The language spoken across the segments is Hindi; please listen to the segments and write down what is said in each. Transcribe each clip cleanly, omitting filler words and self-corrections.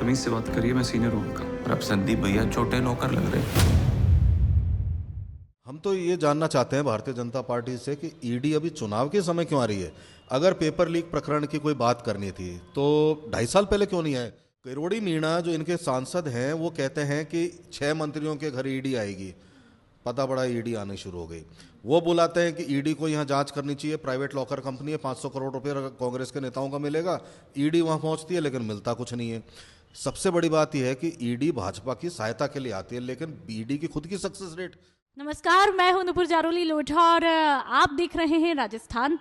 तमीज से बात करिए, मैं सीनियर हूँ उनका। और अब संदीप भैया छोटे नौकर लग रहे। हम तो ये जानना चाहते हैं भारतीय जनता पार्टी से कि ईडी अभी चुनाव के समय क्यों आ रही है। अगर पेपर लीक प्रकरण की कोई बात करनी थी तो 2.5 साल पहले क्यों नहीं आए। किरोड़ी मीणा जो इनके सांसद हैं वो कहते हैं कि 6 मंत्रियों के घर ईडी आएगी। पता पड़ा ईडी आनी शुरू हो गई। वो बुलाते हैं कि ईडी को यहाँ जांच करनी चाहिए, प्राइवेट लॉकर कंपनी है, 500 करोड़ रुपये कांग्रेस के नेताओं का मिलेगा। ईडी वहाँ पहुँचती है लेकिन मिलता कुछ नहीं है। सबसे बड़ी बात यह है कि ईडी भाजपा की सहायता के लिए आती है लेकिन ईडी की खुद की सक्सेस रेट। नमस्कार, मैं हूं नुपुर जारोली लोढ़ा और आप देख रहे हैं राजस्थान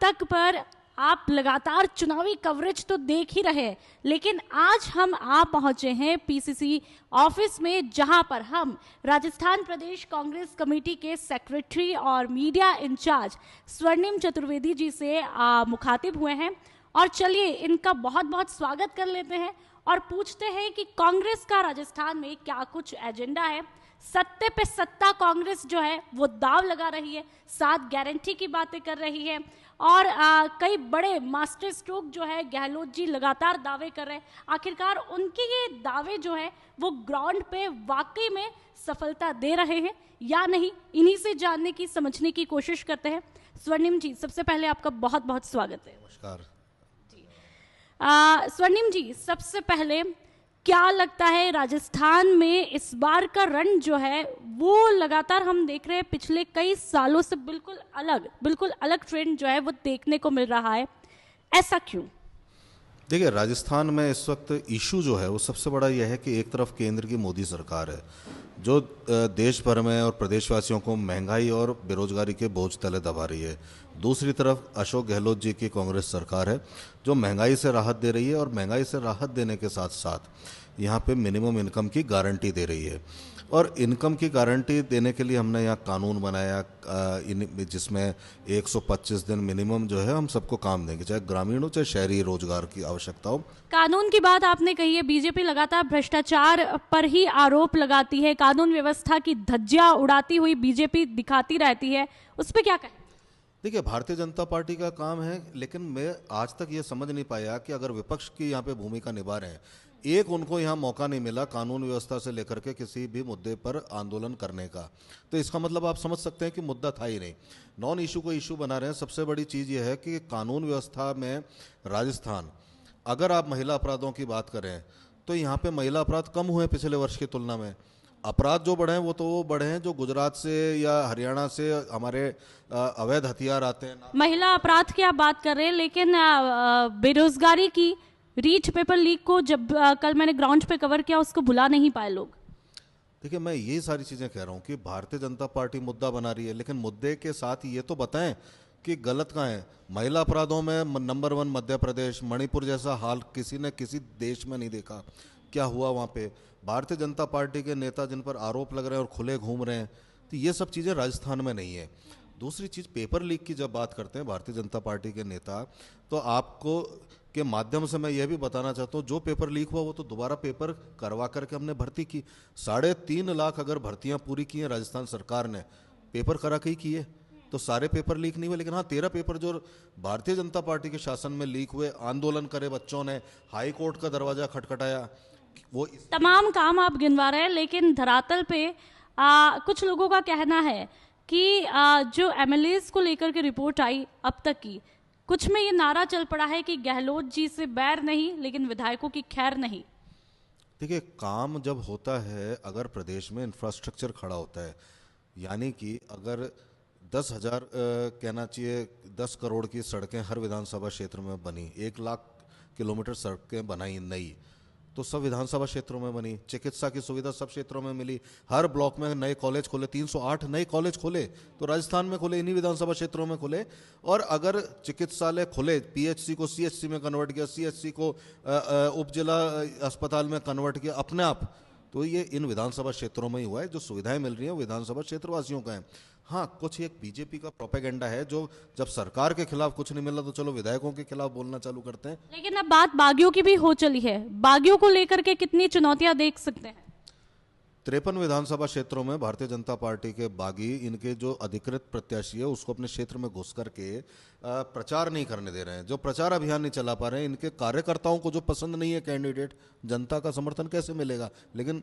तक पर आप लगातार चुनावी कवरेज तो देख ही रहे हैं, लेकिन आज हम आ पहुंचे हैं पीसीसी ऑफिस में, जहां पर हम राजस्थान प्रदेश कांग्रेस कमेटी के सेक्रेटरी और मीडिया इंचार्ज स्वर्णिम चतुर्वेदी जी से मुखातिब हुए हैं। और चलिए इनका बहुत बहुत स्वागत कर लेते हैं और पूछते हैं कि कांग्रेस का राजस्थान में क्या कुछ एजेंडा है। सत्ते पे सत्ता कांग्रेस जो है वो दाव लगा रही है, 7 गारंटी की बातें कर रही है और कई बड़े मास्टर स्ट्रोक जो है गहलोत जी लगातार दावे कर रहे हैं। आखिरकार उनके ये दावे जो है वो ग्राउंड पे वाकई में सफलता दे रहे हैं या नहीं, इन्हीं से जानने की समझने की कोशिश करते हैं। स्वर्णिम जी, सबसे पहले आपका बहुत बहुत स्वागत है। नमस्कार जी। स्वर्णिम जी, सबसे पहले क्या लगता है राजस्थान में इस बार का रन जो है वो लगातार हम देख रहे हैं पिछले कई सालों से बिल्कुल अलग ट्रेंड जो है वो देखने को मिल रहा है, ऐसा क्यों? देखिए, राजस्थान में इस वक्त इशू जो है वो सबसे बड़ा यह है कि एक तरफ केंद्र की मोदी सरकार है जो देश भर में और प्रदेशवासियों को महंगाई और बेरोजगारी के बोझ तले दबा रही है। दूसरी तरफ अशोक गहलोत जी की कांग्रेस सरकार है जो महंगाई से राहत दे रही है और महंगाई से राहत देने के साथ साथ यहाँ पे मिनिमम इनकम की गारंटी दे रही है। और इनकम की गारंटी देने के लिए हमने यहाँ कानून बनाया जिसमें 125 दिन मिनिमम जो है हम सबको काम देंगे, चाहे ग्रामीण हो चाहे शहरी रोजगार की आवश्यकता हो। कानून की बात आपने कही है, बीजेपी लगातार भ्रष्टाचार पर ही आरोप लगाती है, कानून व्यवस्था की धज्जियां उड़ाती हुई बीजेपी दिखाती रहती है, उस पर क्या कहें? देखिए, भारतीय जनता पार्टी का काम है, लेकिन मैं आज तक ये समझ नहीं पाया कि अगर विपक्ष की यहाँ पे भूमिका निभा रहे हैं, एक उनको यहाँ मौका नहीं मिला कानून व्यवस्था से लेकर के किसी भी मुद्दे पर आंदोलन करने का, तो इसका मतलब आप समझ सकते हैं कि मुद्दा था ही नहीं। नॉन इशू को इशू बना रहे हैं। सबसे बड़ी चीज़ ये है कि कानून व्यवस्था में राजस्थान, अगर आप महिला अपराधों की बात करें तो यहाँ पे महिला अपराध कम हुए पिछले वर्ष की तुलना में। अपराध जो बढ़े हैं वो बढ़े हैं जो गुजरात से या हरियाणा से हमारे अवैध हथियार आते हैं। महिला अपराध की आप बात कर रहे हैं, लेकिन बेरोजगारी की रीट पेपर लीक को जब कल मैंने ग्राउंड पे कवर किया उसको भुला नहीं पाए लोग। देखिए, मैं यही सारी चीज़ें कह रहा हूँ कि भारतीय जनता पार्टी मुद्दा बना रही है, लेकिन मुद्दे के साथ ये तो बताएं कि गलत कहाँ है। महिला अपराधों में नंबर 1 मध्य प्रदेश, मणिपुर जैसा हाल किसी ने किसी देश में नहीं देखा। क्या हुआ वहाँ पे? भारतीय जनता पार्टी के नेता जिन पर आरोप लग रहे हैं और खुले घूम रहे हैं, तो ये सब चीज़ें राजस्थान में नहीं है। दूसरी चीज़, पेपर लीक की जब बात करते हैं भारतीय जनता पार्टी के नेता, तो आपको के माध्यम से मैं यह भी बताना चाहता हूँ, जो पेपर लीक हुआ वो तो दोबारा पेपर करवा करके हमने भर्ती की। 3.5 लाख अगर भर्तियाँ पूरी की हैं राजस्थान सरकार ने, पेपर करा के ही किए, तो सारे पेपर लीक नहीं हुए। लेकिन हाँ, 13 पेपर जो भारतीय जनता पार्टी के शासन में लीक हुए, आंदोलन करे बच्चों ने, हाई कोर्ट का दरवाजा खटखटाया, वो तमाम काम आप गिनवा रहे हैं, लेकिन धरातल पे कुछ लोगों का कहना है कि जो एमएलएस को लेकर के रिपोर्ट आई अब तक की, कुछ में ये नारा चल पड़ा है कि गहलोत जी से बैर नहीं लेकिन विधायकों की खैर नहीं। देखिए, काम जब होता है, अगर प्रदेश में इंफ्रास्ट्रक्चर खड़ा होता है, यानी कि अगर 10,000 कहना चाहिए 10 करोड़ की सड़कें हर विधानसभा क्षेत्र में बनी, 1 लाख किलोमीटर सड़कें बनाई नई, तो सब विधानसभा क्षेत्रों में बनी। चिकित्सा की सुविधा सब क्षेत्रों में मिली, हर ब्लॉक में नए कॉलेज खोले, 308 नए कॉलेज खोले, तो राजस्थान में खोले, इन्हीं विधानसभा क्षेत्रों में खोले। और अगर चिकित्सालय खुले, पीएचसी को सीएचसी में कन्वर्ट किया, सीएचसी को उप जिला अस्पताल में कन्वर्ट किया अपने आप, तो ये इन विधानसभा क्षेत्रों में ही हुआ है। जो सुविधाएं मिल रही हैं वो विधानसभा क्षेत्रवासियों का है। हाँ, कुछ एक बीजेपी का प्रोपेगेंडा है जो जब सरकार के खिलाफ कुछ नहीं मिला तो चलो विधायकों के खिलाफ बोलना चालू करते हैं। लेकिन अब बात बागियों की भी हो चली है, बागियों को लेकर के कितनी चुनौतियां देख सकते हैं? 53 विधानसभा क्षेत्रों में भारतीय जनता पार्टी के बागी इनके जो अधिकृत प्रत्याशी है उसको अपने क्षेत्र में घुस करके प्रचार नहीं करने दे रहे हैं, जो प्रचार अभियान नहीं चला पा रहे हैं। इनके कार्यकर्ताओं को जो पसंद नहीं है कैंडिडेट, जनता का समर्थन कैसे मिलेगा? लेकिन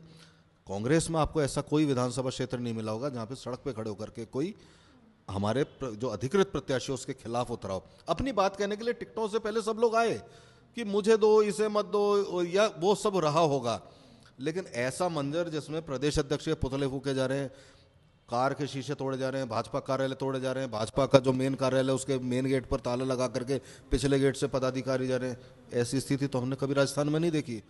कांग्रेस में आपको ऐसा कोई विधानसभा क्षेत्र नहीं मिला होगा जहाँ पे सड़क पे खड़े होकर के कोई हमारे जो अधिकृत प्रत्याशी उसके खिलाफ उतरा हो। अपनी बात कहने के लिए टिकटों से पहले सब लोग आए कि मुझे दो, इसे मत दो, या वो सब रहा होगा। लेकिन ऐसा मंजर जिसमें प्रदेश अध्यक्ष के पुतले फूके जा रहे हैं, कार के शीशे तोड़े जा रहे हैं, भाजपा कार्यालय तोड़े जा रहे हैं, भाजपा का जो मेन कार्यालय उसके मेन गेट पर ताला लगा करके पिछले गेट से पदाधिकारी जा रहे हैं, ऐसी स्थिति तो हमने कभी राजस्थान में नहीं देखी।